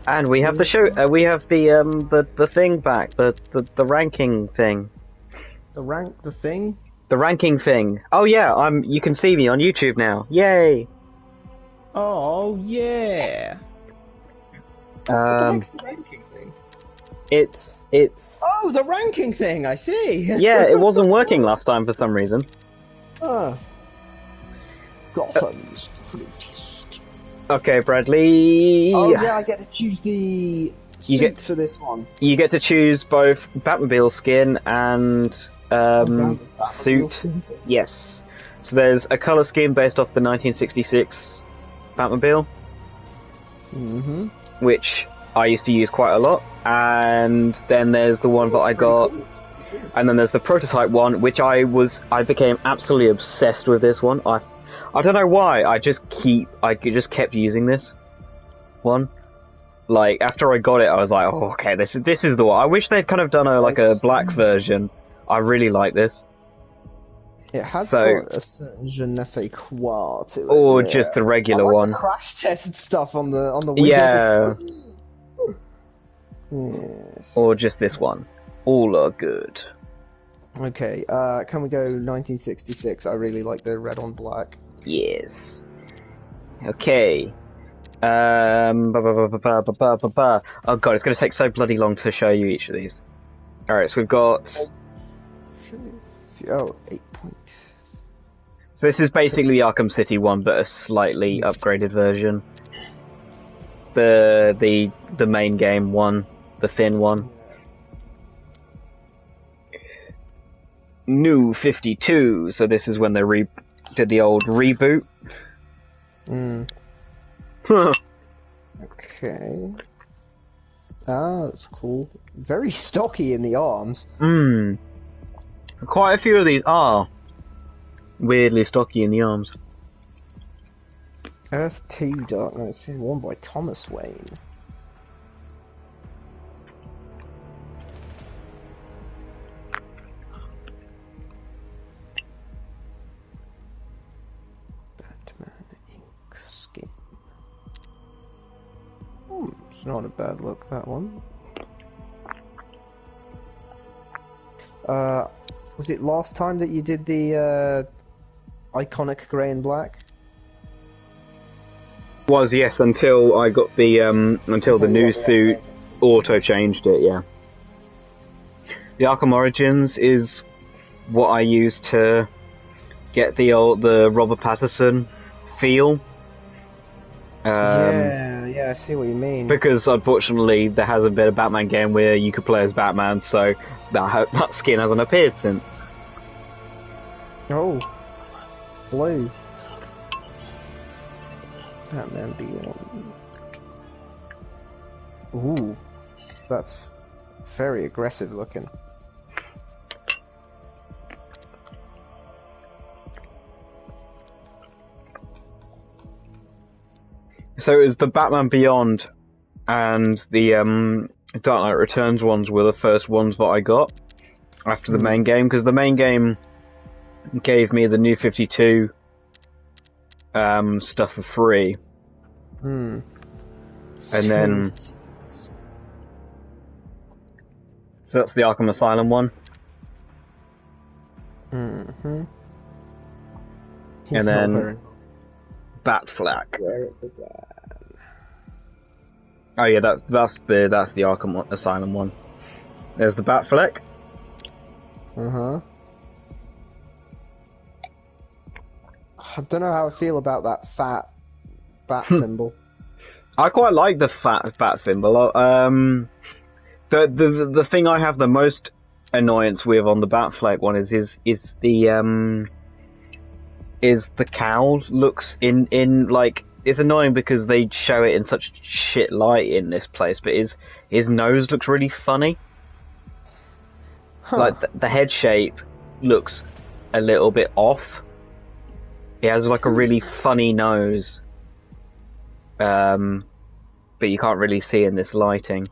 And we have the show. We have the thing back. The ranking thing. The thing. The ranking thing. Oh yeah, You can see me on YouTube now. Yay! Oh yeah. What the heck's the ranking thing? It's. Oh, the ranking thing. I see. Yeah, it wasn't working last time for some reason. Gotham's greatest. Okay, Bradley. Oh yeah, I get to choose the suit for this one. You get to choose both Batmobile skin and suit. Yes. So there's a color scheme based off the 1966 Batmobile, which I used to use quite a lot. And then there's the one that I got, and then there's the prototype one, which I became absolutely obsessed with this one. I don't know why. I just kept using this one. Like after I got it, I was like, oh, okay, this is the one. I wish they'd kind of done a black version. I really like this. It has got a certain je ne sais quoi to it. Or just the regular one. The crash test stuff on the wheels. Yeah. Yes. Or just this one. All are good. Okay, can we go 1966? I really like the red on black. Yes. Okay. Oh god, it's going to take so bloody long to show you each of these. Alright, so we've got... Oh, 8 points. So this is basically the Arkham City one, but a slightly upgraded version. The main game one, the thin one. New 52, so this is when they did the old reboot. Okay. Ah, that's cool. Very stocky in the arms. Quite a few of these are weirdly stocky in the arms. Earth 2 Dark Knight, one by Thomas Wayne. Batman ink skin. It's not a bad look, that one. Was it last time that you did the iconic grey and black? Was, yes, until I got the until the new suit auto changed it, yeah. The Arkham Origins is what I use to get the Robert Pattinson feel. Yeah, I see what you mean. Because unfortunately there hasn't been a Batman game where you could play as Batman, so that skin hasn't appeared since. Oh, blue. Batman Beyond. Ooh, that's very aggressive looking. So it was the Batman Beyond and the Dark Knight Returns ones were the first ones that I got after the main game, because the main game gave me the New 52 stuff for free. And then... So that's the Arkham Asylum one. And then... Batfleck. Oh yeah, that's the Arkham Asylum one. There's the Batfleck. I don't know how I feel about that fat bat symbol. I quite like the fat bat symbol. The thing I have the most annoyance with on the Batfleck one is the cowl looks in like, it's annoying because they show it in such shit light in this place, but his nose looks really funny. Like the head shape looks a little bit off. He has like a really funny nose, but you can't really see in this lighting.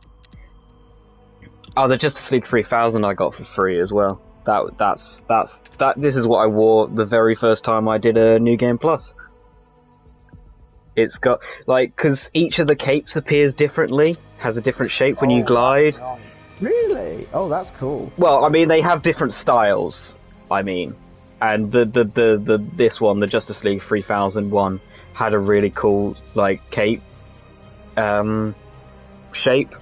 Oh, the Justice League 3000 I got for free as well. This is what I wore the very first time I did a New Game Plus. It's got, like, because each of the capes appears differently, has a different shape when you glide. That's nice. Really? Oh, that's cool. Well, I mean, they have different styles, I mean. And this one, the Justice League 3001, had a really cool, like, cape, shape.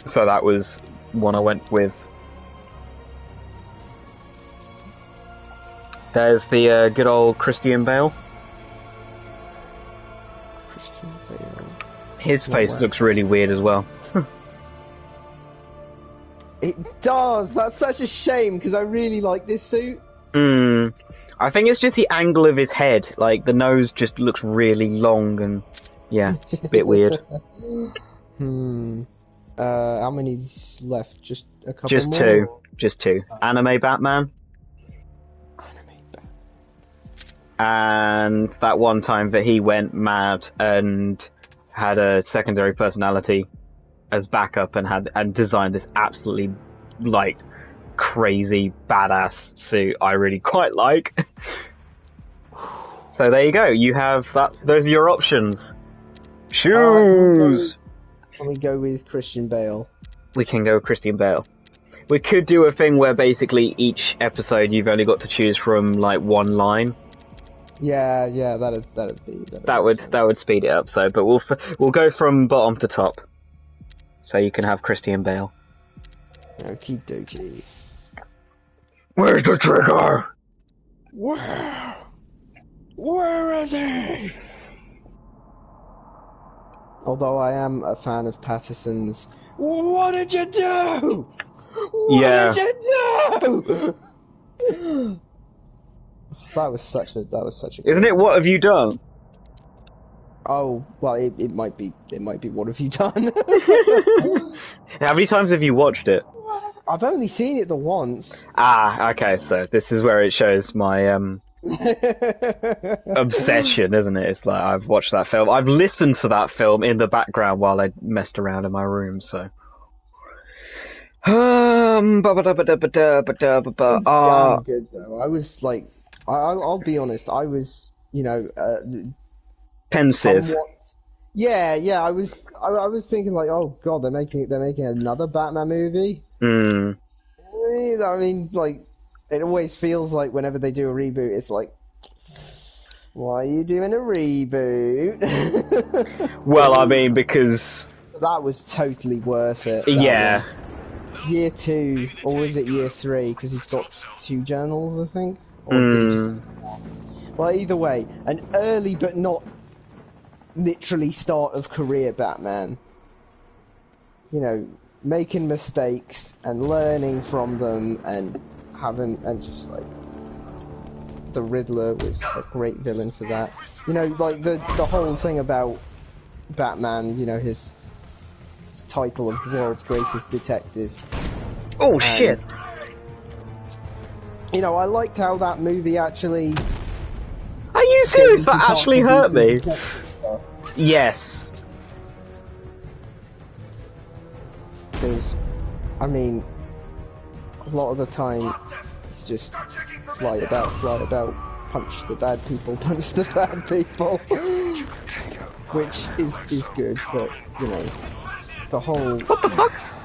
So that was one I went with. There's the good old Christian Bale. Christian Bale. His face looks really weird as well. It does! That's such a shame, because I really like this suit. I think it's just the angle of his head. Like, the nose just looks really long and, yeah, a bit weird. How many left? Just a couple Just more? two. Just two. Anime Batman. And that one time that he went mad and had a secondary personality as backup and designed this absolutely, like, crazy badass suit I really quite like. So there you go. You have those are your options. Shoes. Can we go with Christian Bale? We can go with Christian Bale. We could do a thing where basically each episode you've only got to choose from like one line. Yeah, that would speed it up. So, but we'll go from bottom to top. So you can have Christian Bale. Okie dokie. Where's the trigger? Where is he? Although I am a fan of Patterson's. What did you do? What did you do? That was such a. Isn't it? What have you done? Oh well, it might be. What have you done? How many times have you watched it? I've only seen it the once. Ah, okay. So this is where it shows my obsession, isn't it? It's like I've watched that film. I've listened to that film in the background while I messed around in my room. So. It's damn good though. I was like, I'll be honest. I was, pensive. Somewhat. Yeah. I was thinking like, oh god, they're making another Batman movie. I mean, like, it always feels like whenever they do a reboot, it's like, why are you doing a reboot? Well, I mean, because that was totally worth it. Yeah. Year 2, or was it year 3? Because he's got 2 journals, I think. Or did he just have one? Well, either way, an early but not literally start of career Batman. Making mistakes and learning from them and just like the Riddler was a great villain for that. Like the whole thing about Batman, his title of world's greatest detective. Oh shit! I liked how that movie actually. Are you serious? That actually hurt me. Stuff. Yes. Because, I mean, a lot of the time it's just fly about, punch the bad people, which is good, but the whole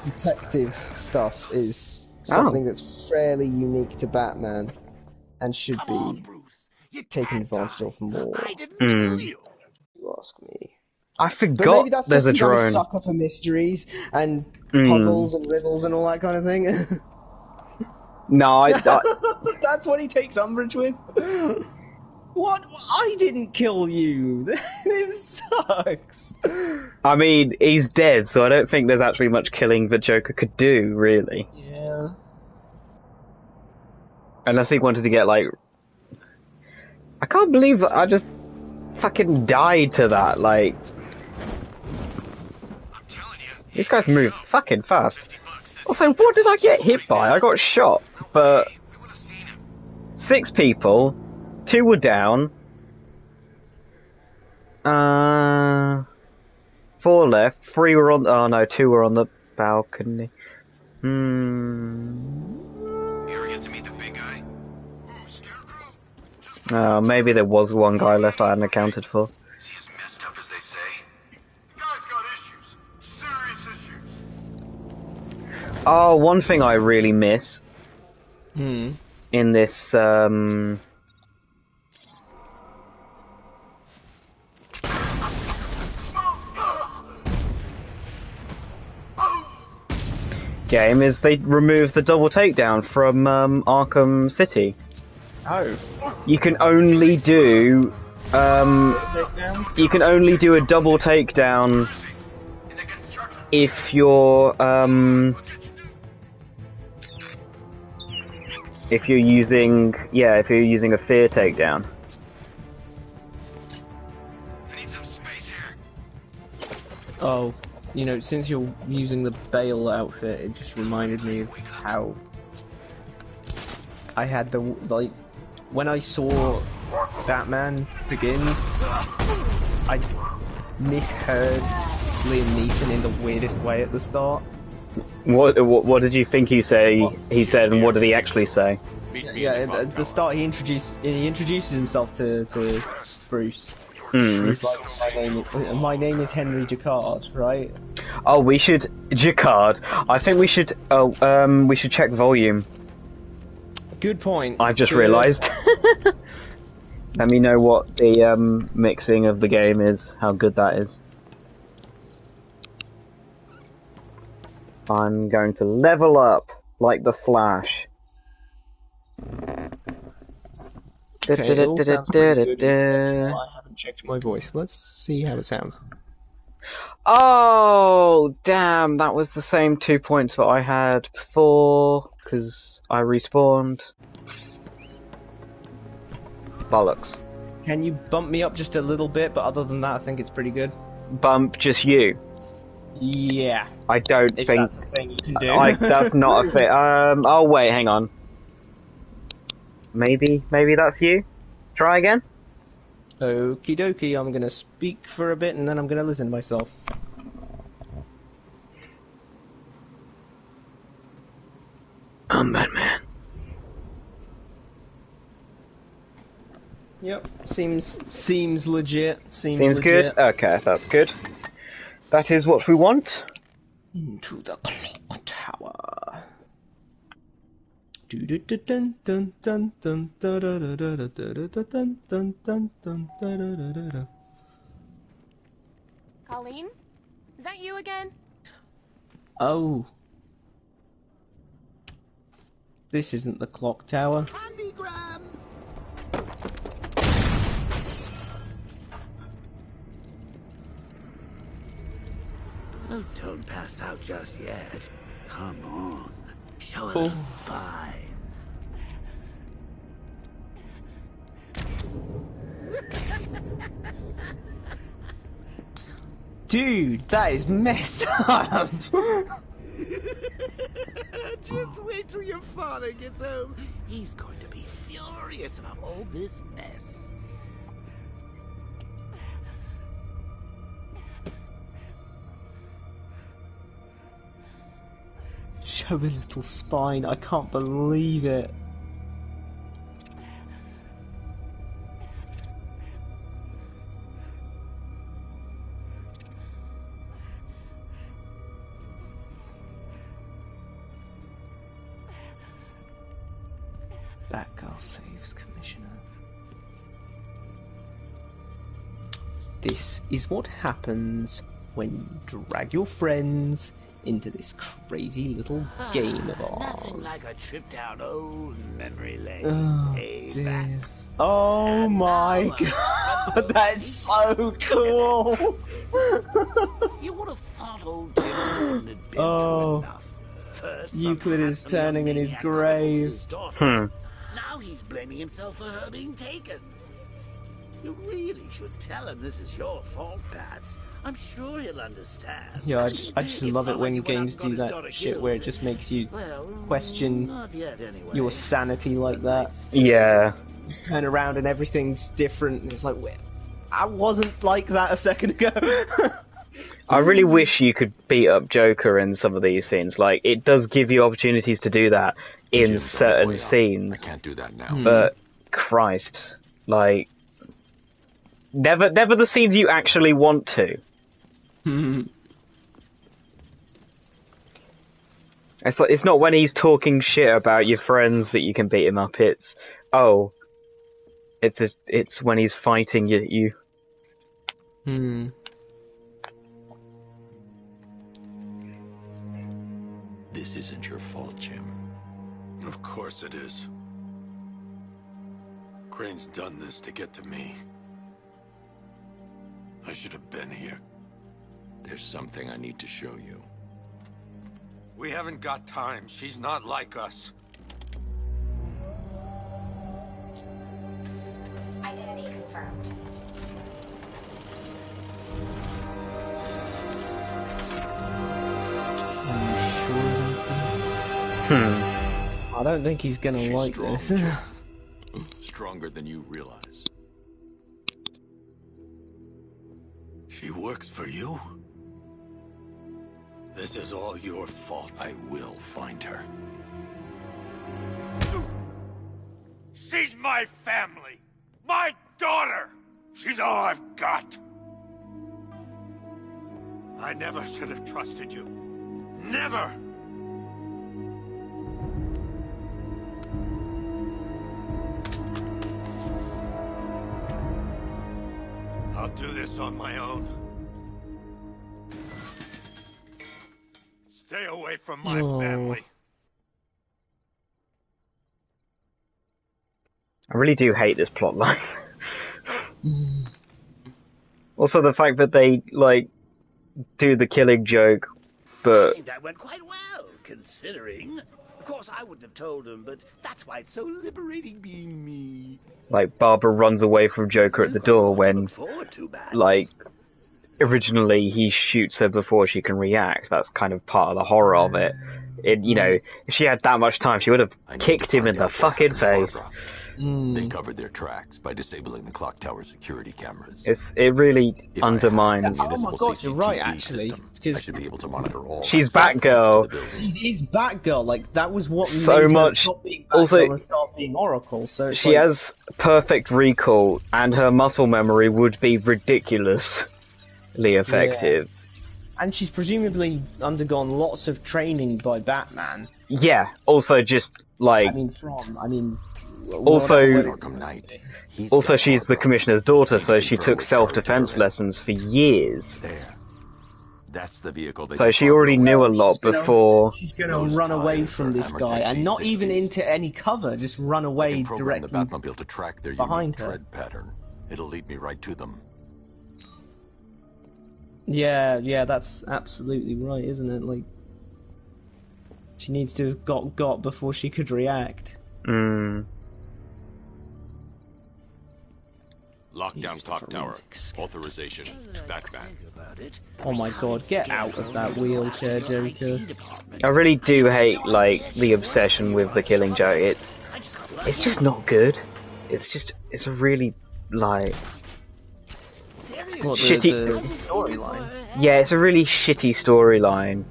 detective stuff is something that's fairly unique to Batman and should be taken advantage of more. You ask me. I forgot but maybe that's there's just a drone. I'm a sucker for mysteries and puzzles and riddles and all that kind of thing. No, I That's what he takes umbrage with. What? I didn't kill you. This sucks. I mean, he's dead, so I don't think there's actually much killing the Joker could do, really. Yeah. Unless he wanted to get, like... I can't believe that I just fucking died to that, like... These guys move fucking fast. Also, what did I get hit by? I got shot, but... 6 people... 2 were down. 4 left. 3 were on. Oh no, 2 were on the balcony. Maybe there was 1 guy left I hadn't accounted for. Oh, one thing I really miss Hmm. in this game is they removed the double takedown from Arkham City. Oh. You can only do Takedowns? you can only do a double takedown if you're using a fear takedown. Oh, you know, since you're using the Bale outfit, it just reminded me of how I had when I saw Batman Begins, I misheard Liam Neeson in the weirdest way at the start. What did you think he said, and what did he actually say? Yeah, at the start he introduces himself to Bruce. Hmm. He's like, my name is Henry Jacquard, right? Oh, we should Jacquard. I think we should. We should check volume. Good point. I've just realised. Let me know what the mixing of the game is. How good that is. I'm going to level up like the Flash. Okay, it all sounds pretty good, except for I haven't checked my voice. Let's see how it sounds. Oh, damn, that was the same 2 points that I had before, because I respawned. Bollocks. Can you bump me up just a little bit, but other than that, I think it's pretty good. Bump just you. Yeah. I don't If think... that's a thing you can do. That's not a fit. Oh, wait, hang on. Maybe that's you? Try again? Okie dokie, I'm gonna speak for a bit and then I'm gonna listen to myself. I'm Batman. Yep, seems legit. Seems legit. Good? Okay, that's good. That is what we want. Into the clock tower. Colleen? Is that you again? Oh. This isn't the clock tower. Oh, don't pass out just yet. Come on. Show us a spine. Dude, that is messed up. Just wait till your father gets home. He's going to be furious about all this mess. Show a little spine. I can't believe it. Batgirl saves Commissioner. This is what happens when you drag your friends into this crazy little game of ours. Nothing like a trip down old memory lane. Oh, Hey, dear. Bats. Oh And my now, god, that's so cool! You would have thought old Jim wouldn't have been Oh. through enough. First, Euclid some is handsome young turning in his maniac cripples grave. his daughter. Now he's blaming himself for her being taken. You really should tell him this is your fault, Bats. I'm sure he'll understand. Yeah, I just It's love it not when like he went out games and got do his that daughter shit where it killed. just makes you Well, question not yet anyway. your sanity like that. Yeah. Just turn around and everything's different, and it's like, wait, I wasn't like that a second ago. I really wish you could beat up Joker in some of these scenes. Like, it does give you opportunities to do that in Jim's on his certain way up. scenes. I can't do that now. But, Christ. Like, never the scenes you actually want to. It's like, it's not when he's talking shit about your friends that you can beat him up. It's it's when he's fighting you. This isn't your fault, Jim. Of course it is. Crane's done this to get to me. I should have been here. There's something I need to show you. We haven't got time. She's not like us. Identity confirmed. Are you sure? I don't think he's gonna like strong, this. Jim. Stronger than you realize. She works for you? This is all your fault. I will find her. She's my family! My daughter! She's all I've got! I never should have trusted you. Never! I'll do this on my own. Stay away from my family. I really do hate this plotline. Also, the fact that they like do the killing joke, I but think that went quite well, considering. Of course, I wouldn't have told him, but that's why it's so liberating being me. like Barbara runs away from Joker at the door when, Look forward to, Bats. like, originally he shoots her before she can react. That's kind of part of the horror of it. You know, if she had that much time, she would have I need to kicked him in find the out what fucking happened to face. Barbara. They covered their tracks by disabling the clock tower security cameras. It really If I had undermines. the Oh my municipal God, you're right, CCTV actually, system, I 'cause- should be able to monitor all. She's access to the Batgirl. building. She's Batgirl, like, that was what made So her much- stop being Batgirl also- and start being Oracle, so it's She like, has perfect recall, and her muscle memory would be ridiculously effective. and she's presumably undergone lots of training by Batman. Yeah. Also, just like, Also- Arkham Knight. He's also got she's the Barbara. commissioner's daughter, so He she can took throw a self-defense charger lessons for years. There. That's the vehicle. They So took she Barbara already away. knew a lot She's gonna- before. She's gonna Those run away tires from are this guy, Hammertech and not even D60s. into any cover, just run I away can program the directly. Batmobile to track their behind unique her. tread pattern. It'll lead me right to them. Yeah, that's absolutely right, isn't it? Like, she needs to have got before she could react. Lockdown Use clock the tower. forensic scan. Authorization. Batman. About it. Oh my God, get out of that wheelchair, Joker. I really do hate like the obsession with the Killing Joke. It's just not good. It's a really like What, Shitty- the storyline? yeah, it's a really shitty storyline.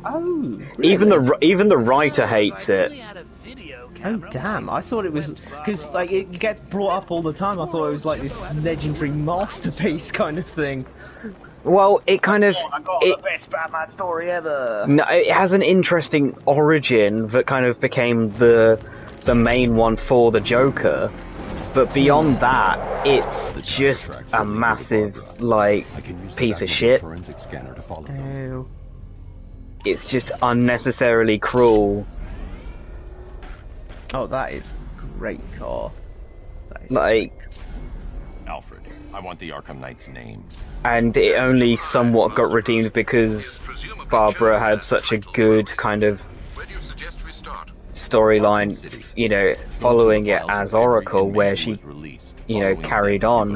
Oh, Even really? even the writer hates it. Oh damn! I thought it was because like it gets brought up all the time. I thought it was like this legendary masterpiece kind of thing. Well, it kind of I got it, the best Batman story ever. no, it has an interesting origin that kind of became the main one for the Joker. But beyond that, it's just a massive like I can use the piece of Batmobile shit. forensic scanner to follow them. Ew. It's just unnecessarily cruel. Oh, that is a great car. That is Like, Alfred, I want the Arkham Knight's name. and it only somewhat got redeemed because Barbara had such a good kind of storyline, you know, following it as Oracle, where she, you know, carried on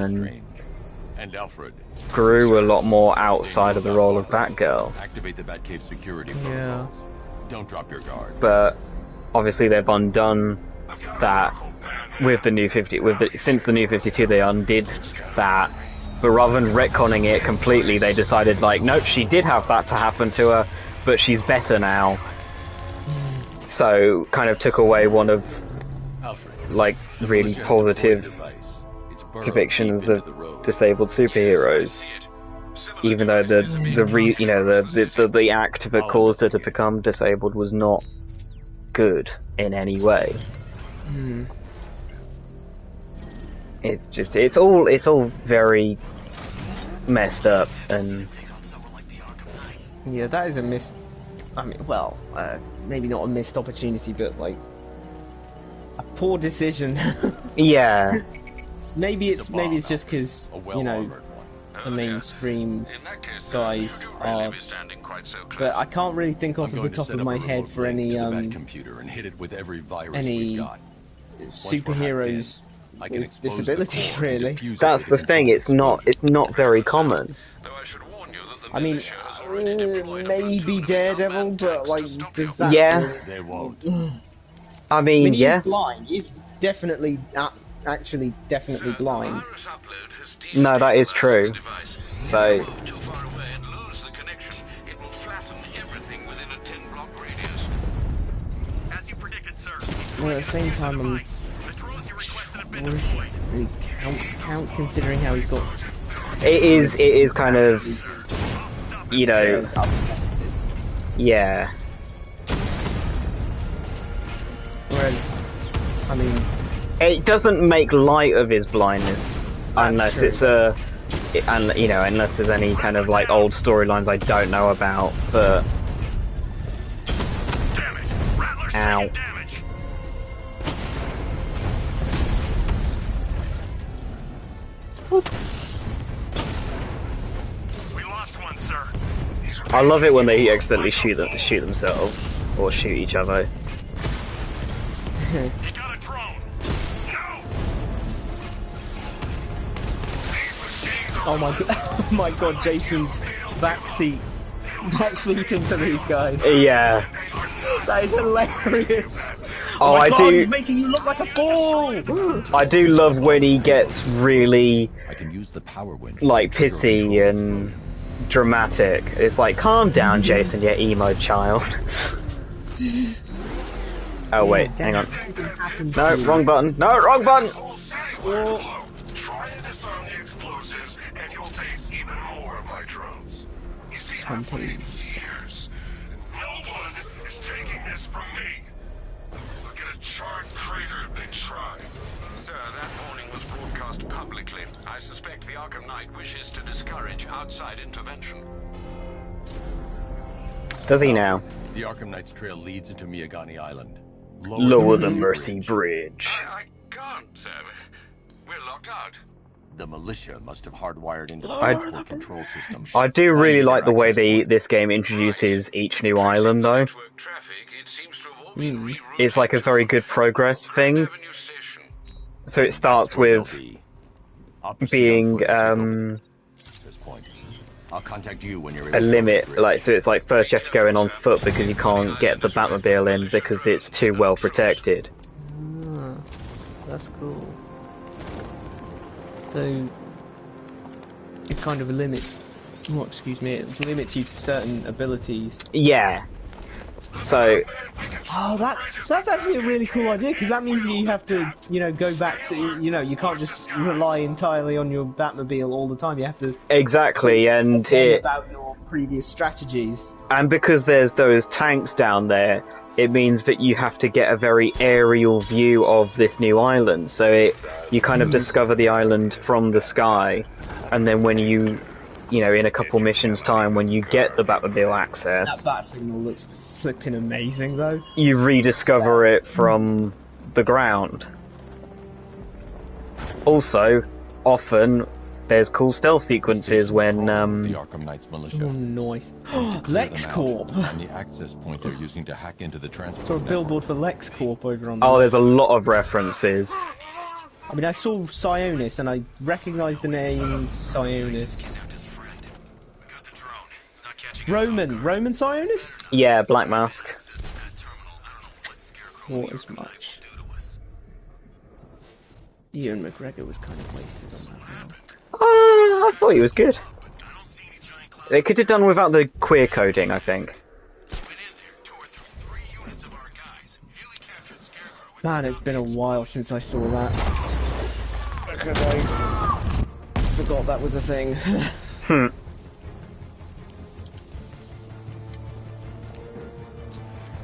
And Alfred, grew a lot more outside of the role of Batgirl. activate the Batcave security Yeah. protocols. Don't drop your guard. But obviously they've undone that with the new 50. Since the new 52, they undid that. But rather than retconning it completely, they decided like, nope, she did have that to happen to her, but she's better now. So kind of took away one of Alfred, like really positive depictions of disabled superheroes. even though the act that caused her to become disabled was not good in any way. It's all very messed up, and yeah, that is a missed. I mean, well, maybe not a missed opportunity, but like a poor decision. Yeah. maybe it's just because you know the mainstream guys are. But I can't really think off the top of my head for any superheroes with disabilities, really. That's the thing. It's not very common. I mean, maybe Daredevil, but like, does that? Yeah. Really... They won't. I mean, yeah. He's blind. He's definitely, actually, definitely blind. No, that is true. So. Well, at the same time, I'm really counts considering how he's got. It is kind of, you know. Other senses. Yeah. Whereas, I mean, it doesn't make light of his blindness, unless true. it's unless there's any kind of like old storylines I don't know about. But ow. We lost one, sir. I love it when they accidentally shoot themselves or shoot each other. He got a drone. No. oh my god, Jason's backseat into these guys. Yeah. That is hilarious. Oh, my I god, do. He's making you look like a fool. I do love when he gets really I can use the power winch. like pithy and dramatic. It's like, calm down, Jason, you emo child. Oh wait, hang on. No, wrong button. No, wrong button. Try to disarm the explosives, and you'll face even more of my drones. You see, I've played years. No one is taking this from me. Look at a charred crater if they try. Sir, that warning was broadcast publicly. I suspect the Arkham Knight wishes to discourage outside intervention. Does he now? The Arkham Knight's trail leads into Miyagani Island. Lower the Mercy Bridge. I can't, sir. We're locked out. The militia must have hardwired into the I- transport control system. I do really like the way this game introduces each new island, though. Network traffic, it seems to have all been rerouted It's like a very good progress thing. Avenue Station. So it starts with being This point. I'll contact you when you're a limit, like, so it's like first you have to go in on foot because you can't get the Batmobile in because it's too well protected. Ah, that's cool. So it kind of limits. Oh, excuse me. It limits you to certain abilities. Yeah. So Oh, that's actually a really cool idea because that means you have to, go back to, you can't just rely entirely on your Batmobile all the time. You have to exactly, and think about your previous strategies. and because there's those tanks down there, it means that you have to get a very aerial view of this new island. So you kind of discover the island from the sky, and then when you in a couple missions time, when you get the Batmobile access, That bat signal looks flipping amazing, though. you rediscover it from the ground. Also, often there's cool stealth sequences when the Arkham Knight's militia. Oh, nice. Clear them LexCorp. out, and the access point they're using to hack into the transport Saw a network. billboard for LexCorp over on. oh, there's a lot of references. I mean, I saw Sionis and I recognised the name Sionis. Roman Sionis? Yeah, Black Mask. Thought as much. Ewan McGregor was kind of wasted on that one. I thought he was good. They could have done without the queer coding, I think. Man, it's been a while since I saw that. Because I forgot that was a thing.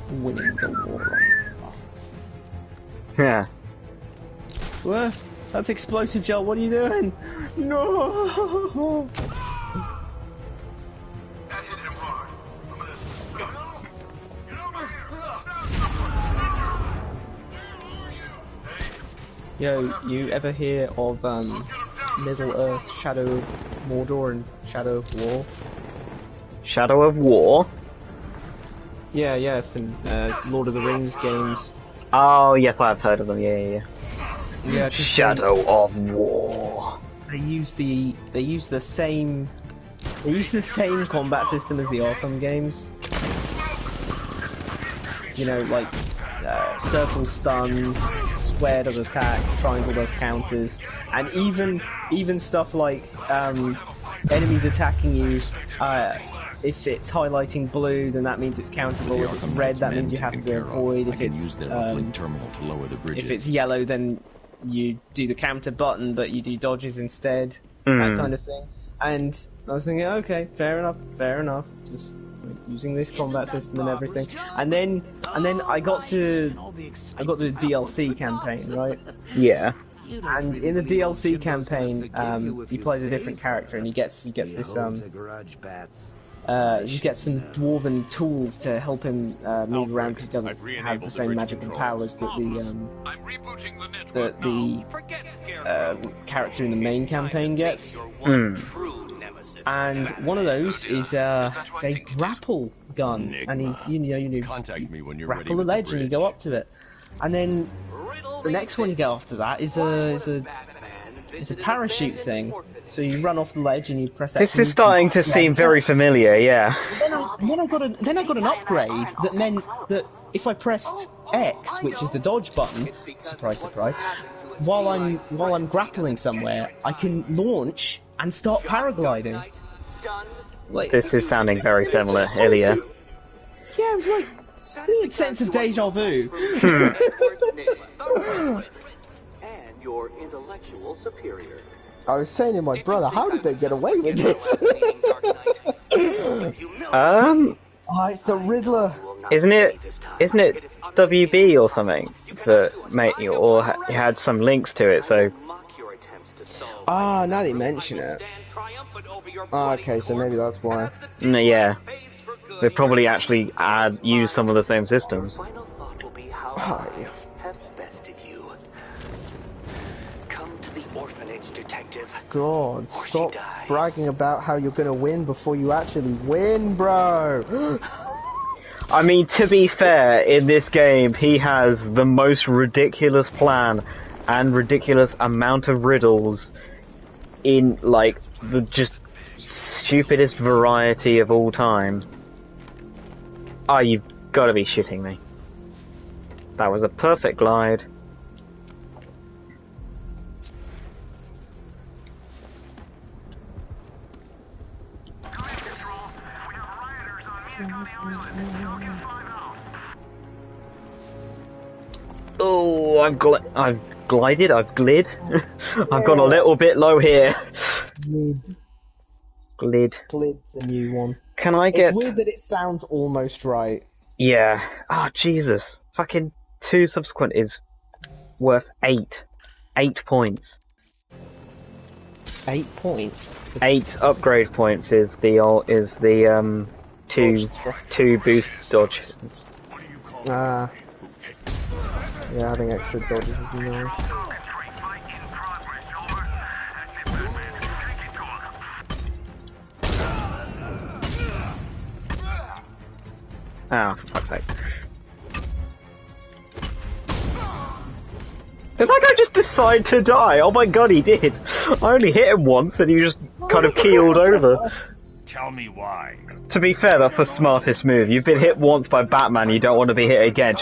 winning the war. Yeah. What? That's explosive gel. What are you doing? No. That hit him hard. I'm gonna... Get over here! Yo, you ever hear of Middle Earth, Shadow of Mordor, and Shadow of War? Shadow of War? Yeah, some Lord of the Rings games. Oh, yes, I've heard of them, yeah. Yeah, Shadow of War. They use the same combat system as the Arkham games. You know, like circle stuns, square does attacks, triangle does counters, and even stuff like enemies attacking you. If it's highlighting blue, then that means it's counterable. If it's red, that means you have to avoid. If it's if it's yellow, then you do the counter button, but you do dodges instead. That kind of thing. And I was thinking, okay, fair enough. Just like, using this combat system and everything. And then I got to the DLC campaign, right? Yeah. And in the DLC campaign, he plays a different character, and he gets this you get some dwarven tools to help him move around because he doesn't have the same magical powers that the character in the main campaign gets. And one of those is a grapple gun, and you grapple the ledge and you go up to it. And then the next one you get after that is a parachute thing. So you run off the ledge and you press X. This is starting to seem very familiar, yeah. Then I got an upgrade that meant that if I pressed X, which is the dodge button, surprise, while I'm grappling somewhere, I can launch and start paragliding. Like, this is sounding very similar, Ilya. Yeah, it was like weird sense of deja vu. And your intellectual superior. I was saying to my brother, how did they get away with this? It's the Riddler. Isn't it WB or something that made you, or had some links to it? So. Ah, now that you mention it. Okay, so maybe that's why. No, yeah. They probably actually use some of the same systems. God, stop bragging about how you're gonna win before you actually win, bro! I mean, to be fair, in this game, he has the most ridiculous plan and ridiculous amount of riddles in, like, the just stupidest variety of all time. Oh, you've gotta be shitting me. That was a perfect glide. Oh, I've glided, I've glid. I've gone a little bit low here. Glid. Glid's a new one. Can I get... It's weird that it sounds almost right. Yeah. Oh, Jesus. Fucking 2 subsequent is worth 8. 8 points. 8 points? 8 upgrade points is the, two boost dodge. Yeah, having extra dodges is nice. Ah, for fuck's sake. Did that guy just decide to die? Oh my god, he did! I only hit him once and he just kind of keeled over. Tell me why. To be fair, that's the smartest move. You've been hit once by Batman, you don't want to be hit again.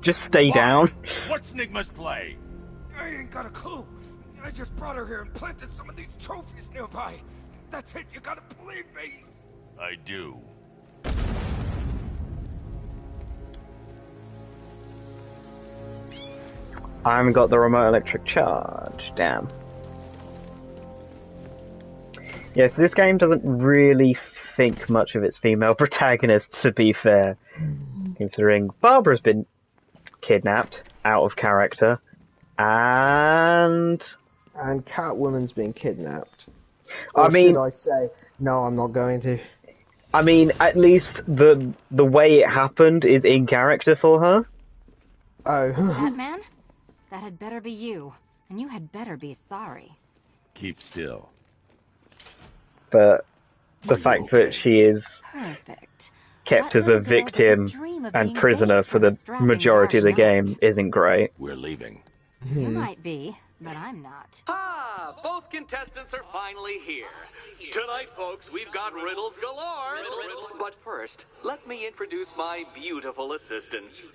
Just stay down. What's Nigma's play? I ain't got a clue. I just brought her here and planted some of these trophies nearby. That's it, you gotta believe me. I do. I haven't got the remote electric charge. Damn. Yeah, so this game doesn't really think much of its female protagonists, to be fair. considering Barbara's been kidnapped out of character, and Catwoman's been kidnapped. I Or mean, should I say, no, I'm not going to. I mean, at least the way it happened is in character for her. Oh. Batman? That had better be you. And you had better be sorry. Keep still. But the fact that she is Perfect. kept as a victim and prisoner for the majority of the game isn't great. We're leaving. You might be, but I'm not. Ah, both contestants are finally here. Tonight, folks, we've got riddles galore. But first, let me introduce my beautiful assistants.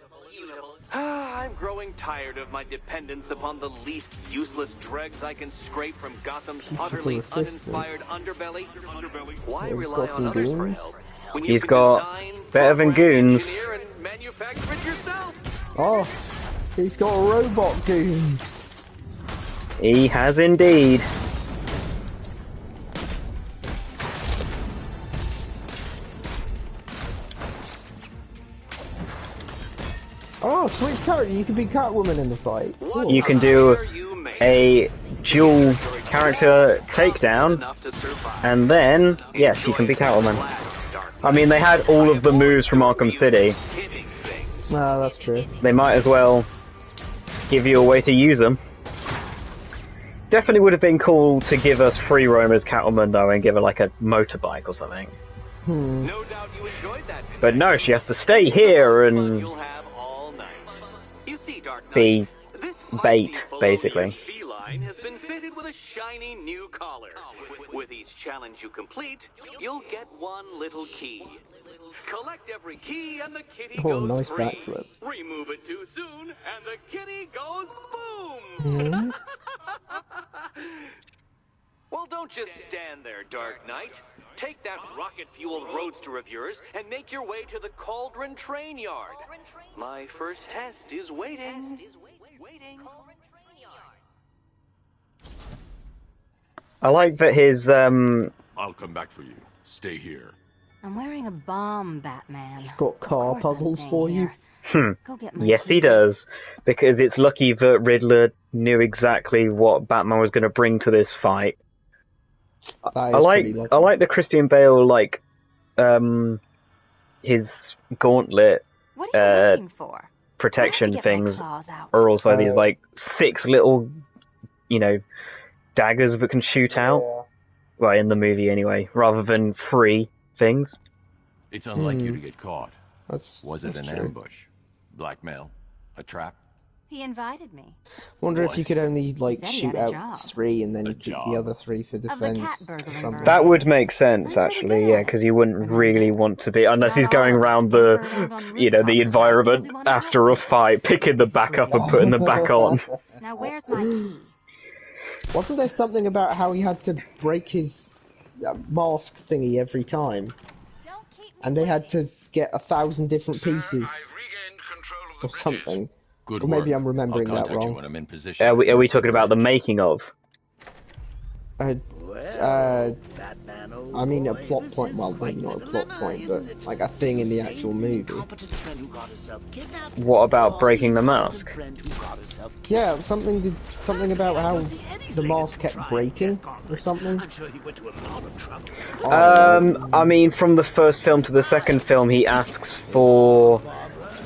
I'm growing tired of my dependence upon the least useless dregs I can scrape from Gotham's utterly uninspired underbelly. Why rely on others for help when you He's can got design, better than program, goons. engineer, and manufacture it yourself? Oh, he's got robot goons. He has indeed. Oh, switch character. You can be Catwoman in the fight. Cool. You can do a dual character takedown, and then, yes, you can be Catwoman. I mean, they had all of the moves from Arkham City. Ah, that's true. They might as well give you a way to use them. Definitely would have been cool to give us free roam as Catwoman, though, and give her, like, a motorbike or something. No doubt you enjoyed that. But no, she has to stay here and be bait, basically. Feline has been fitted with a shiny new collar. With each challenge you complete, you'll get one little key. Collect every key and the kitty Oh, goes nice free. backflip. Remove it too soon and the kitty goes boom. Well, don't just stand there, Dark Knight. Take that rocket-fueled roadster of yours and make your way to the Cauldron Train Yard. My first test is waiting. I like that his, I'll come back for you. Stay here. I'm wearing a bomb, Batman. He's got car Of course I'm puzzles staying for you. here. Go get my yes, he keys. does. Because it's lucky that Riddler knew exactly what Batman was going to bring to this fight. That I is like, pretty lucky. I like the Christian Bale, like, his gauntlet, What are you waiting for? protection I have to get my things claws out. are also these, like, 6 little, you know, daggers that can shoot out. Yeah. Well, in the movie anyway, rather than 3 things. It's unlike you to get caught. Was it that's an true. ambush? Blackmail? A trap? He invited me. Wonder if What? you could only like said he shoot had a out job. 3 and then A you keep job. the other 3 for the cat defense or burglar something. That would make sense, actually, yeah, because he wouldn't really want to be, unless he's going around the, you know, the environment after a fight, picking the back up and putting them back on. Now where's my key? Wasn't there something about how he had to break his mask thingy every time? And they had to get 1,000 different pieces or something. Good Or maybe work. I'm remembering I'll that contact you wrong. when I'm in position. Are we talking about the making of? Batman, old I mean a boy, plot this point, is well quite maybe not a a plot dilemma, point, isn't but it? like a thing in the Same actual movie. incompetent friend who got herself kidnapped, What about or breaking the incompetent mask? friend who got herself Yeah, something about how the mask kept breaking or something. I'm sure he went to a lot of trouble. I mean, from the first film to the second film, he asks for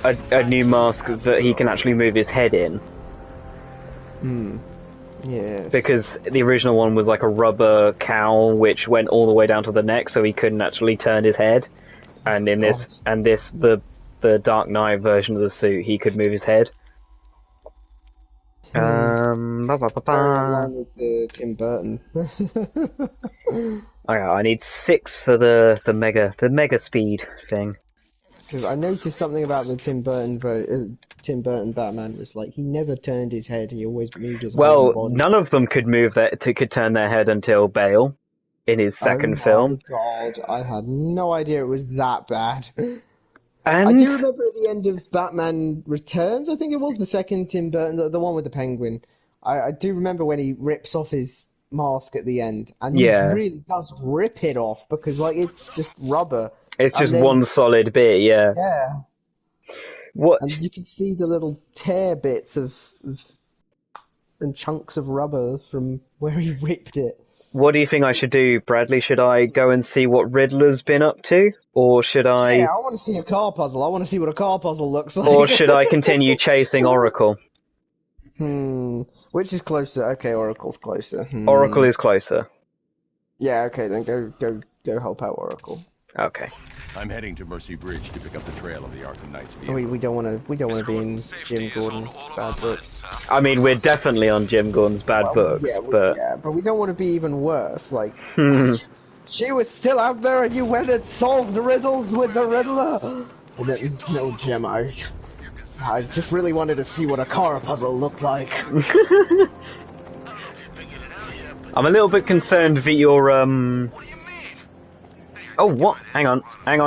a new mask that he can actually move his head in. Yeah. Because the original one was like a rubber cowl which went all the way down to the neck, so he couldn't actually turn his head. And in this, the Dark Knight version of the suit, he could move his head. Very in line with the Tim Burton. Okay, I need 6 for the mega speed thing. Because I noticed something about the Tim Burton Batman was like he never turned his head. He always moved his whole Well, body. none of them could could turn their head until Bale in his second film. Oh my god, I had no idea it was that bad. And I do remember at the end of Batman Returns, I think it was the second Tim Burton, the one with the penguin. I do remember when he rips off his mask at the end, and he really does rip it off because like it's just rubber. It's just then- one solid bit, yeah. Yeah. What? And you can see the little tear bits and chunks of rubber from where he ripped it. What do you think I should do, Bradley? Should I go and see what Riddler's been up to? Or should I... Yeah, I want to see a car puzzle. I want to see what a car puzzle looks like. Or should I continue chasing Oracle? Which is closer? Okay, Oracle's closer. Oracle is closer. Yeah, okay, then go help out Oracle. Okay. I'm heading to Mercy Bridge to pick up the trail of the Arkham Knight's vehicle. We don't want to be in Jim Gordon's bad books. I mean, we're definitely on Jim Gordon's bad books, but we don't want to be even worse. Like, she was still out there, and you went and solved the riddles with the Riddler. And then, no, Jim, I just really wanted to see what a car puzzle looked like. I'm a little bit concerned that you're Oh, what? Hang on. I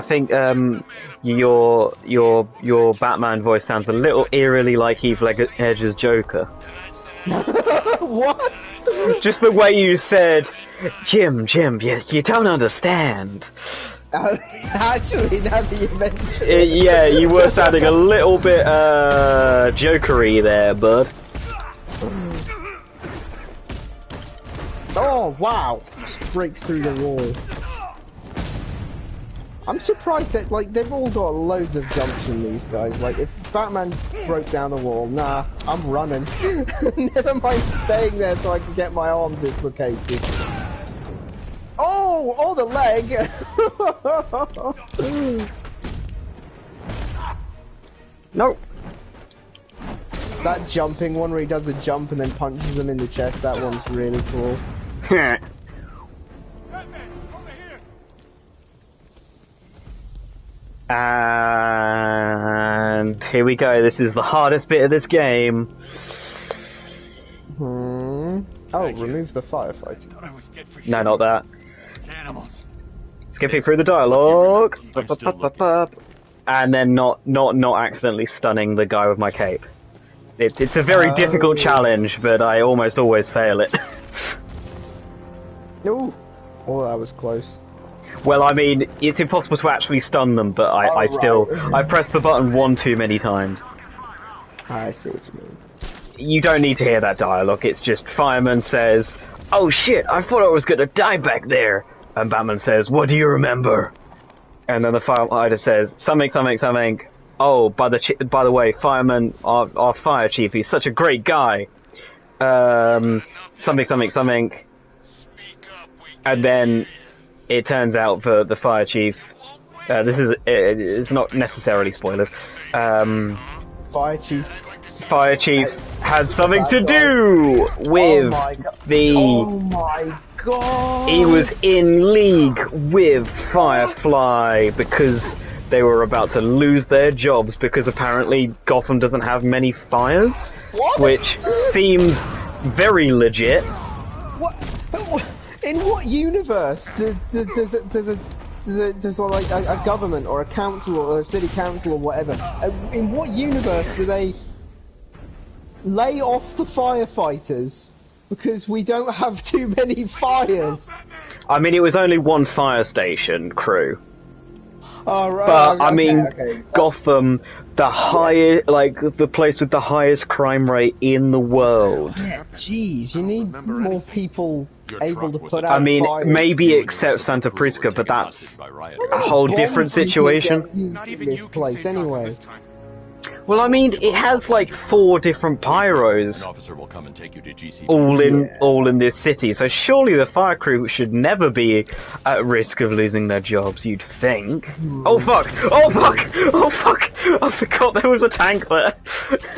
think your Batman voice sounds a little eerily like Heath Ledger's Joker. What? Just the way you said, Jim, you don't understand. Actually, now that you mention it. Yeah, you were sounding a little bit jokery there, bud. Oh wow! Just breaks through the wall. I'm surprised that they've all got loads of jumps from these guys. Like if Batman broke down the wall, nah, I'm running. Never mind staying there so I can get my arm dislocated. Oh, the leg! No. That jumping one where he does the jump and then punches them in the chest, that one's really cool. And here we go, this is the hardest bit of this game. Oh, remove the firefighter. No, not that. Skipping through the dialogue, and then not accidentally stunning the guy with my cape. It's a very difficult challenge, but I almost always fail it. Ooh. Oh, that was close. Well, I mean, it's impossible to actually stun them, but I pressed the button one too many times. I see what you mean. You don't need to hear that dialogue, it's just Fireman says, "Oh shit, I thought I was gonna die back there." And Batman says, "What do you remember?" And then the firefighter says, something. "Oh, by the way, Fireman, our fire chief, he's such a great guy." Something. And then it turns out the fire chief, it's not necessarily spoilers, Fire chief had something to do with Oh my god! He was in league with Firefly because they were about to lose their jobs because apparently Gotham doesn't have many fires, which seems very legit. What? In what universe does a government or a council or a city council or whatever? In what universe do they lay off the firefighters because we don't have too many fires? I mean, it was only one fire station crew. Oh, right. But I mean, Gotham, the place with the highest crime rate in the world. Yeah, jeez, you need more people able to put out. I mean, fires. maybe except Santa Prisca, but that's a whole different situation. Not even this place anyway. Well, I mean, it has like 4 different pyros, An officer will come and take you to GC. all in this city. So surely the fire crew should never be at risk of losing their jobs. You'd think. Oh fuck! Oh fuck! Oh fuck! I forgot there was a tank there. Tandem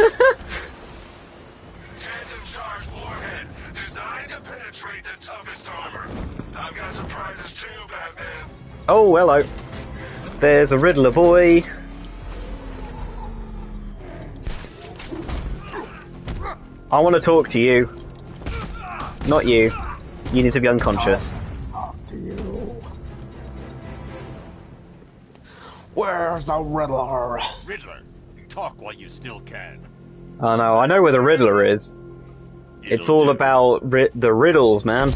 charge warhead, designed to penetrate the toughest armor. I've got surprises too, Batman. Oh, hello. There's a Riddler boy. I want to talk to you. Not you. You need to be unconscious. Talk to you. Where's the Riddler? Riddler, talk while you still can. Oh no, I know where the Riddler is. It's all about the riddles, man.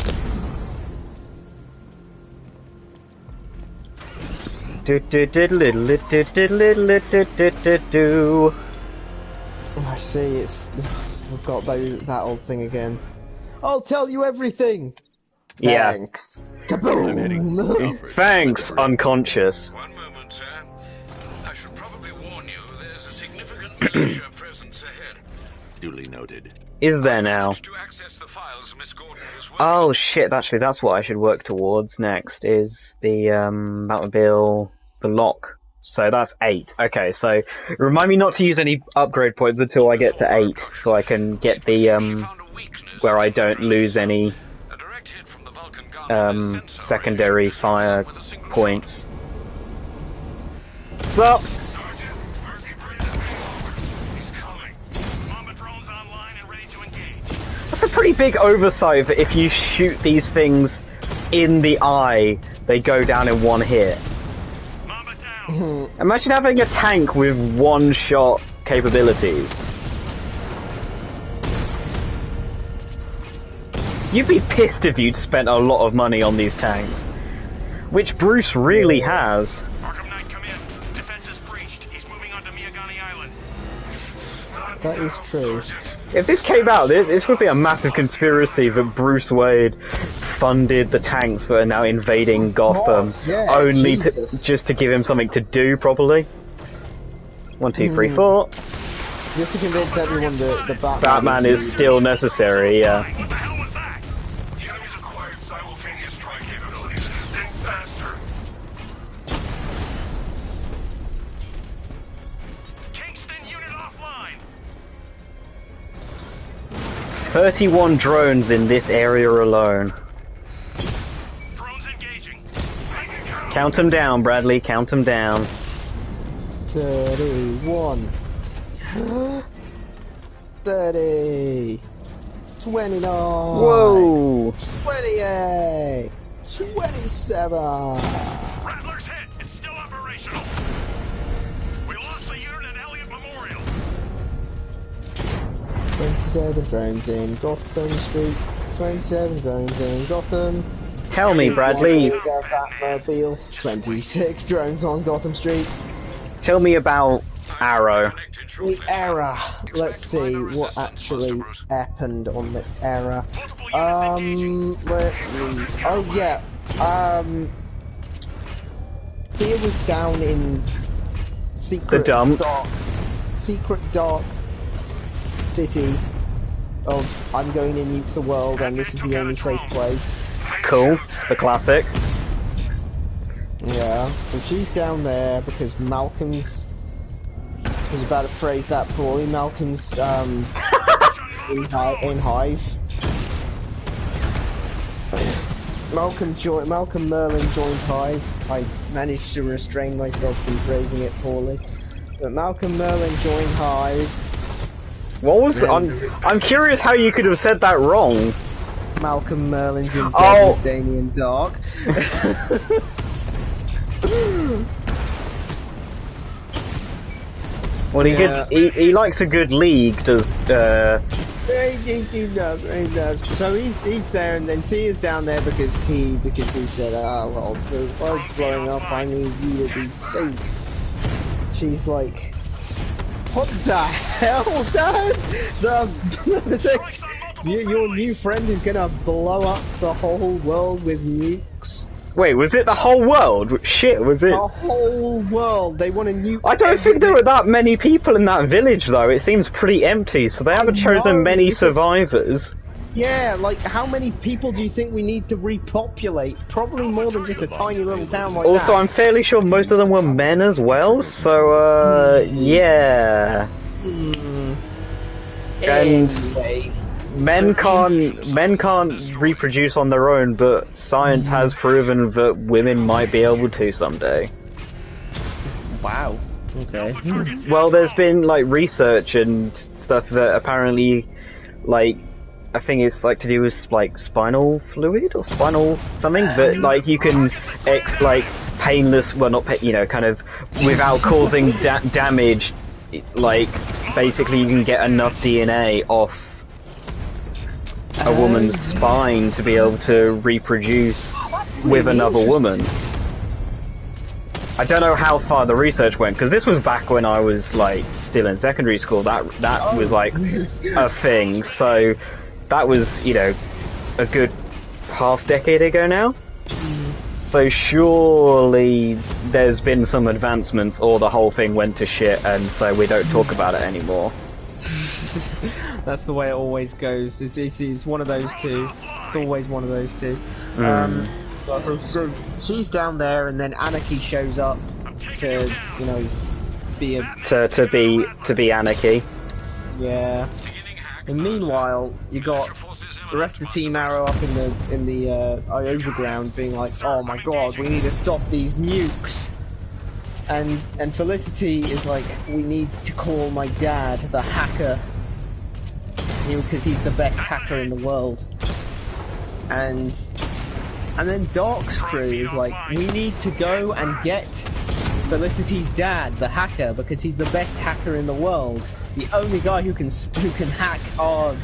I see, we've got that old thing again. I'll tell you everything! Yeah. Thanks. Kaboom! Thanks, unconscious. One moment, sir. I should probably warn you, there's a significant militia presence ahead. Duly noted. Is there now? To access the files Miss Gordon was working Oh shit, actually that's what I should work towards next, is the, Batmobile, the lock. So that's 8. Okay, so remind me not to use any upgrade points until I get to 8, so I can get the, where I don't lose any, secondary fire points. Sup? That's a pretty big oversight that if you shoot these things in the eye, they go down in one hit. Imagine having a tank with one-shot capabilities. You'd be pissed if you'd spent a lot of money on these tanks. Which Bruce really has. Arkham Knight, come in. Defense is breached. He's moving onto Miyagani Island. That is true. If this came out, this would be a massive conspiracy that Bruce Wayne funded the tanks that are now invading Gotham, yeah, only Jesus. just to give him something to do properly. 1, 2, 3, 4. Just to convince everyone that the Batman is still necessary, yeah. What the hell was that? The enemy's acquired simultaneous strike capabilities. Think faster. Kingston unit offline. 31 drones in this area alone. Drones engaging. Count them down, Bradley, count them down. 31. 30. 29. Whoa! 28. 27. Rattler's hit. It's still operational. We lost the unit at Elliott Memorial. 27 drones in Gotham Street. 27 drones in Gotham. Tell me, Bradley. Batmobile. 26 drones on Gotham Street. Tell me about Arrow. The error. Let's see what actually happened on the error. Where is? Oh yeah. Thea was down in secret dumps. secret dark city of I'm going to nuke the world and this is the only safe place. Cool. The classic. Yeah. So she's down there because Malcolm's. I was about to phrase that poorly. Malcolm's in Hive. Malcolm Merlin joined Hive. I managed to restrain myself from phrasing it poorly. But Malcolm Merlin joined Hive. What was the, I'm curious how you could have said that wrong. Malcolm Merlin's in bed with Damien Dark. Well, he likes a good league, does, He does. So he's there, and then Thea's down there because he said, well, the world's blowing up, I need you to be safe. She's like, what the hell, Dad? Your new friend is gonna blow up the whole world with nukes. Wait, was it the whole world? Shit, was it? The whole world. They want to nuke. I don't think there were that many people in that village, though. It seems pretty empty, so they haven't chosen many survivors. Yeah, like, how many people do you think we need to repopulate? Probably more than just a tiny little town like that. Also, I'm fairly sure most of them were men as well, so, yeah. And anyway, men can't reproduce on their own, but science has proven that women might be able to someday. Wow. Okay. Well, there's been, like, research and stuff that apparently, like, I think it's, like, to do with, like, spinal fluid or spinal something, that, like, you can, painless, well, not, kind of, without causing damage, like, basically you can get enough DNA off a woman's spine to be able to reproduce with another woman. I don't know how far the research went, because this was back when I was, like, still in secondary school. That was, like, a thing. So, that was, you know, a good half-decade ago now. So surely there's been some advancements, or the whole thing went to shit, and so we don't talk about it anymore. That's the way it always goes. It's one of those two. It's always one of those two. So she's down there, and then Anarchy shows up to, you know, be a to be Anarchy. Yeah. And meanwhile, you got the rest of Team Arrow up in the overground, being like, "Oh my God, we need to stop these nukes." And Felicity is like, "We need to call my dad, the hacker, because he's the best hacker in the world." And then Doc's crew is like, "We need to go and get Felicity's dad, the hacker, because he's the best hacker in the world. The only guy who can hack our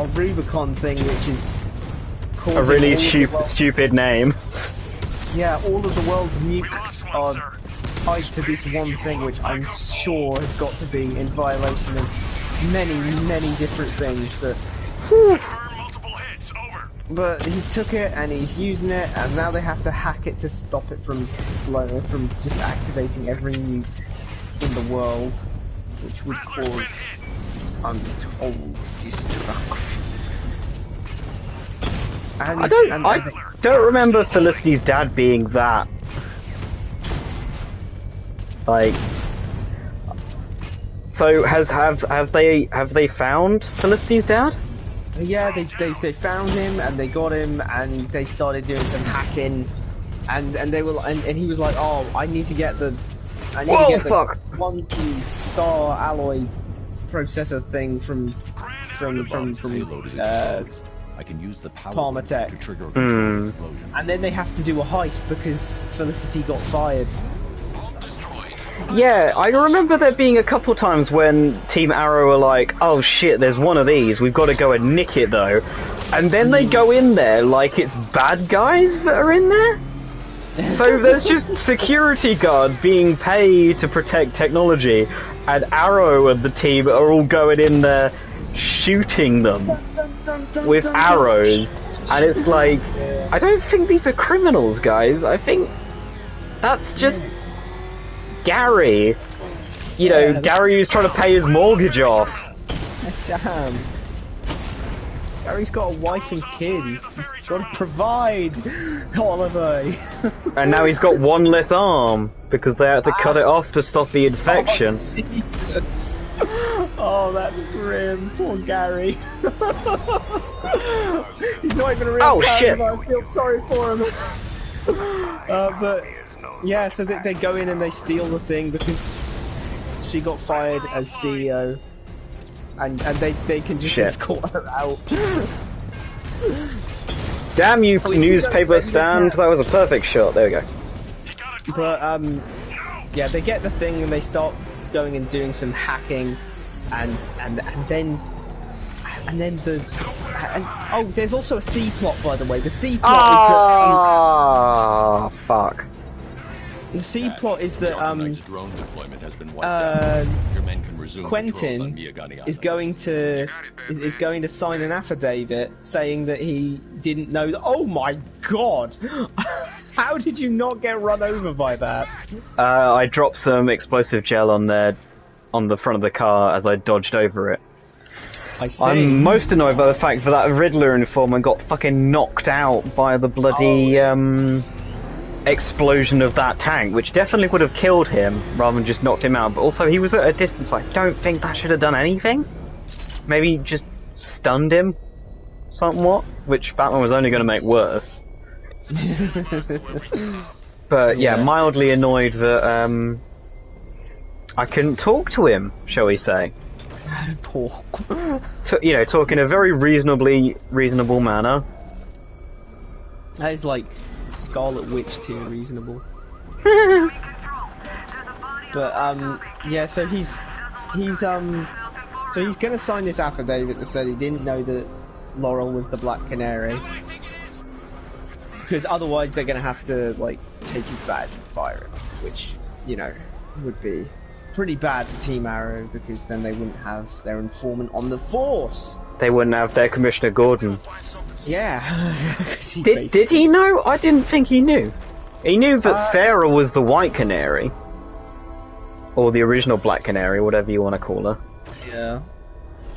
Rubicon thing, which is a really stupid name." Yeah, all of the world's nukes are tied to this one thing, which I'm sure has got to be in violation of many different things, but... But he took it, and he's using it, and now they have to hack it to stop it from just activating every nuke in the world, which would cause untold destruction. And I don't remember Felicity's dad being that. Like, so have they found Felicity's dad? Yeah, they found him, and they got him, and they started doing some hacking, and they were, and he was like, "Oh, I need to get the quantum star alloy processor thing from I can use the power Palmatech to trigger a controlled explosion. And then they have to do a heist because Felicity got fired. Yeah, I remember there being a couple times when Team Arrow were like, "Oh shit, there's one of these, we've got to go and nick it though." And then they go in there like it's bad guys that are in there? So there's just security guards being paid to protect technology, and Arrow and the team are all going in there shooting them with arrows. And it's like, I don't think these are criminals, guys. I think that's just Gary. You know, Gary who's trying to pay his mortgage off. Damn. Gary's got a wife and kid. He's got to provide, Oliver. And now he's got one less arm because they had to cut it off to stop the infection. Oh, Jesus. Oh, that's grim. Poor Gary. He's not even a real character. I feel sorry for him. But yeah, so they go in and they steal the thing because she got fired as CEO. And they can just escort her out. Damn you, newspaper stand! That was a perfect shot. There we go. But yeah, they get the thing and they start going and doing some hacking, and then oh, there's also a C plot, by the way. The C plot is that fuck. The C plot is that drone deployment has been wiped out. Your men can resume Quentin is going to sign an affidavit saying that he didn't know that. Oh my god! How did you not get run over by that? I dropped some explosive gel on the front of the car as I dodged over it. I see. I'm most annoyed by the fact that Riddler informant got fucking knocked out by the bloody explosion of that tank, which definitely would have killed him rather than just knocked him out. But also he was at a distance, so I don't think that should have done anything. Maybe just stunned him somewhat, which Batman was only going to make worse. But yeah, mildly annoyed that I couldn't talk to him, shall we say. Poor. You know, talk in a very reasonable manner. That is like Scarlet Witch tier reasonable. But yeah, so he's gonna sign this affidavit that said he didn't know that Laurel was the Black Canary. because otherwise they're gonna have to like take his badge and fire him, which would be pretty bad for Team Arrow, because then they wouldn't have their informant on the force. They wouldn't have their Commissioner Gordon. Yeah. Did he know? I didn't think he knew. He knew that Sarah was the White Canary. Or the original Black Canary, whatever you want to call her. Yeah.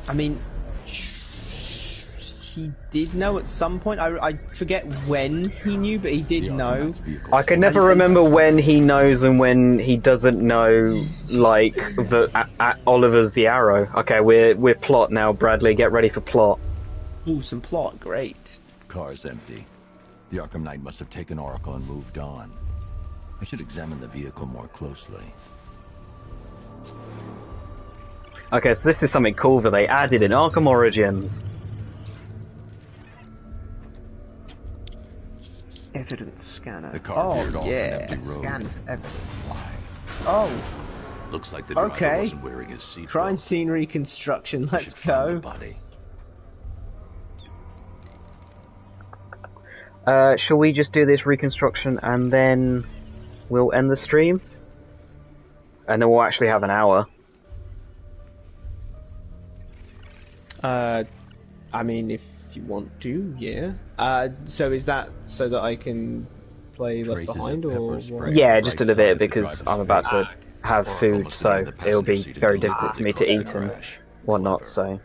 I mean, he did know at some point. I forget when he knew, but he did know. I can never remember when he knows and when he doesn't know, like, that Oliver's the Arrow. Okay, we're plot now, Bradley. Get ready for plot. Ooh, some plot. Great. Car's empty. The Arkham Knight must have taken Oracle and moved on. I should examine the vehicle more closely. Okay, so this is something cool that they added in Arkham Origins. Evidence scanner. The car veered off an empty road. Scanned evidence. Why? Oh. Looks like the driver wasn't wearing his seatbelt. Crime scene reconstruction. Let's go. Shall we just do this reconstruction and then we'll end the stream? And then we'll actually have an hour. I mean, if you want to, yeah. So is that so that I can play Left Behind, or what? Yeah, just a little bit, because I'm about to have food, so it'll be very difficult for me to eat and whatnot, so...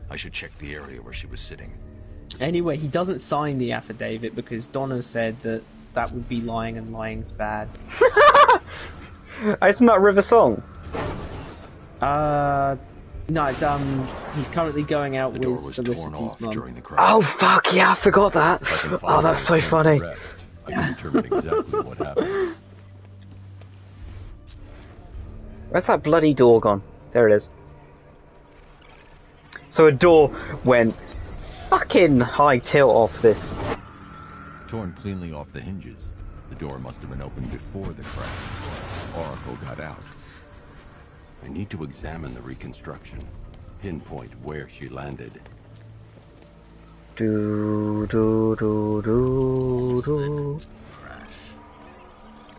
I should check the area where she was sitting. Anyway, he doesn't sign the affidavit because Donna said that would be lying, and lying's bad. Isn't that River Song? No, it's he's currently going out with Felicity's mum. Oh fuck yeah, I forgot that. Oh, that's so funny. I can determine exactly what happened. Where's that bloody door gone? There it is. So a door went fucking high tilt off this. Torn cleanly off the hinges. The door must have been opened before the crash. Oracle got out. I need to examine the reconstruction. Pinpoint where she landed.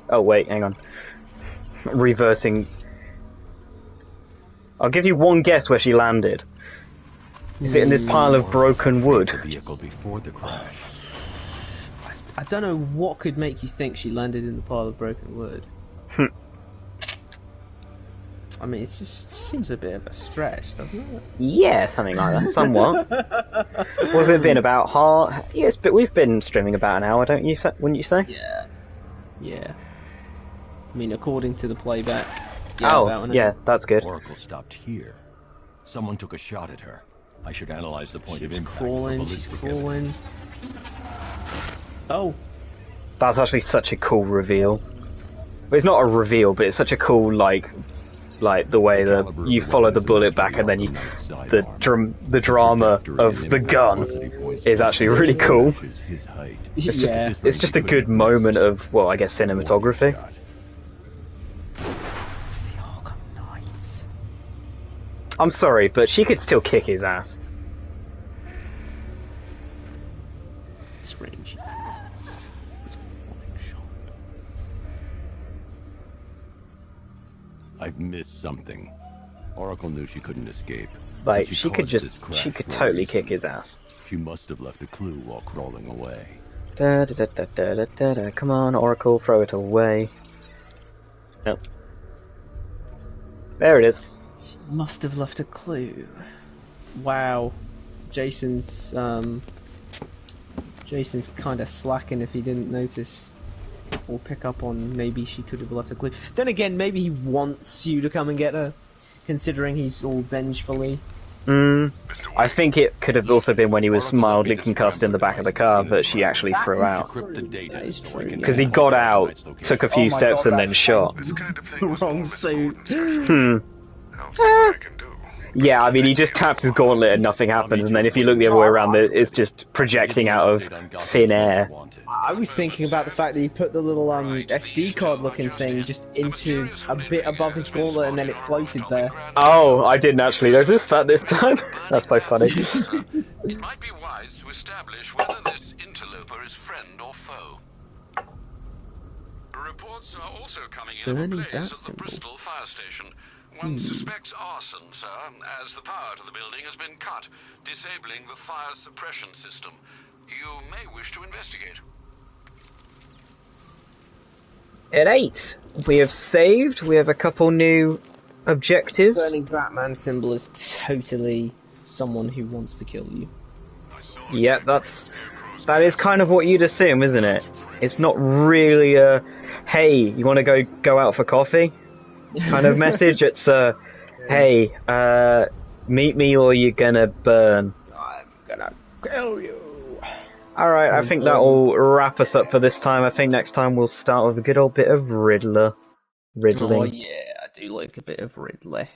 Oh wait, hang on. Reversing. I'll give you one guess where she landed. Is it in this pile of broken wood? The vehicle before the crash. I don't know what could make you think she landed in the pile of broken wood. I mean, it just seems a bit of a stretch, doesn't it? Yeah, something like that, somewhat. What's it been, about half? Yes, but we've been streaming about an hour, don't you? Wouldn't you say? Yeah. Yeah. I mean, according to the playback. Yeah, oh, yeah, that's good. Oracle stopped here. Someone took a shot at her. I should analyze the point of impact. She's crawling. Oh. That's actually such a cool reveal. Well, it's not a reveal, but it's such a cool, like the way that you follow the bullet back and then the drama of the gun is actually really cool. It's just a good moment of, well, I guess cinematography. The Arkham Knight. I'm sorry, but she could still kick his ass. It's range. I've missed something. Oracle knew she couldn't escape. Like, she could totally kick his ass. She must have left a clue while crawling away. Da, da, da, da, da, da, da. Come on, Oracle, throw it away. Nope. There it is. She must have left a clue. Wow. Jason's kind of slacking if he didn't notice or pick up on maybe she could have left a clue. Then again, maybe he wants you to come and get her, considering he's all vengefully. I think it could have also been when he was mildly concussed in the back of the car that she actually threw out. That is true. Because he got out, took a few steps, and then shot. The wrong suit. Yeah, I mean, he just taps his gauntlet and nothing happens, and then if you look the other way around, it's just projecting out of thin air. I was thinking about the fact that he put the little SD card looking thing just into a bit above his gauntlet and then it floated there. Oh, I didn't actually notice that this time. That's so funny. It might be wise to establish whether this interloper is friend or foe. Reports are also coming in of a blaze at the Bristol fire station. One suspects arson, sir, as the power to the building has been cut, disabling the fire suppression system. You may wish to investigate. At 8, we have saved. We have a couple new objectives. Burning Batman symbol is totally someone who wants to kill you. Yeah, that is kind of what you'd assume, isn't it? It's not really a, hey, you want to go out for coffee kind of message. It's a, hey, meet me or you're gonna burn. I'm gonna kill you. Alright, I think that'll wrap us up for this time. I think next time we'll start with a good old bit of Riddling. Oh yeah, I do like a bit of Riddler.